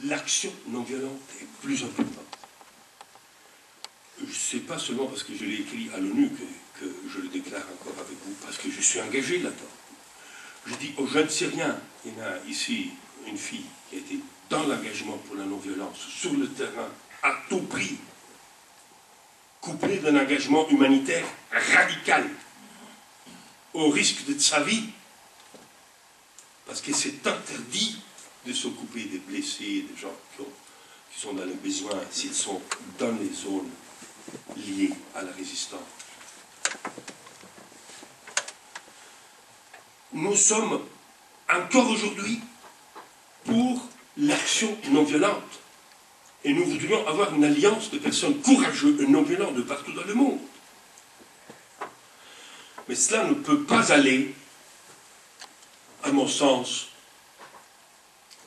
l'action non violente est plus importante. Ce n'est pas seulement parce que je l'ai écrit à l'ONU que je le déclare encore avec vous, parce que je suis engagé là-dedans. Je dis aux jeunes Syriens, il y en a ici une fille qui a été dans l'engagement pour la non-violence, sur le terrain, à tout prix, couplée d'un engagement humanitaire radical, au risque de sa vie, parce que c'est interdit de s'occuper des blessés, des gens qui sont dans les besoins, s'ils sont dans les zones liées à la résistance. Nous sommes encore aujourd'hui pour l'action non violente. Et nous voudrions avoir une alliance de personnes courageuses et non violentes de partout dans le monde. Mais cela ne peut pas aller, à mon sens,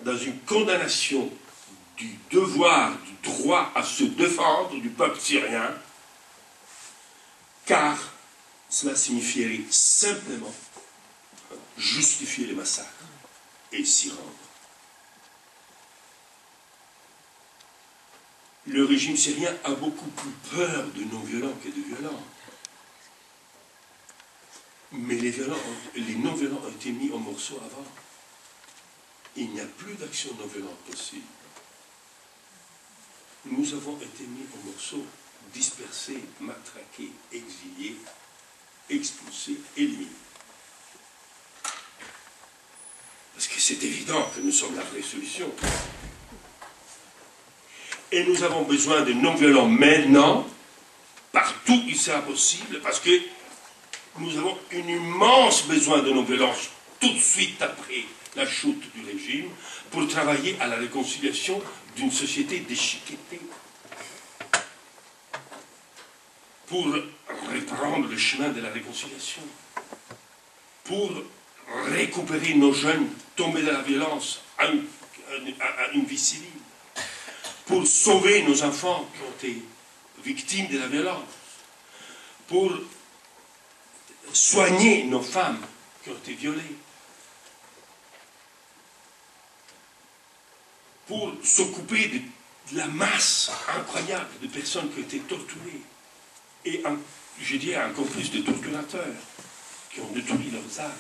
dans une condamnation du devoir, du droit à se défendre du peuple syrien, car cela signifierait simplement justifier les massacres et s'y rendre. Le régime syrien a beaucoup plus peur de non-violents que de violents. Mais les non-violents ont été mis en morceaux avant. Il n'y a plus d'action non-violente possible. Nous avons été mis en morceaux, dispersés, matraqués, exilés, expulsés, éliminés. Parce que c'est évident que nous sommes la vraie solution. Et nous avons besoin de non-violents maintenant, partout où il sera possible, parce que nous avons un immense besoin de non-violence tout de suite après la chute du régime, pour travailler à la réconciliation d'une société déchiquetée, pour reprendre le chemin de la réconciliation, pour récupérer nos jeunes tombés dans la violence à une vie civile, pour sauver nos enfants qui ont été victimes de la violence, pour soigner nos femmes qui ont été violées, pour s'occuper de la masse incroyable de personnes qui ont été torturées, et je dirais encore plus de torturateurs qui ont détruit leurs âmes.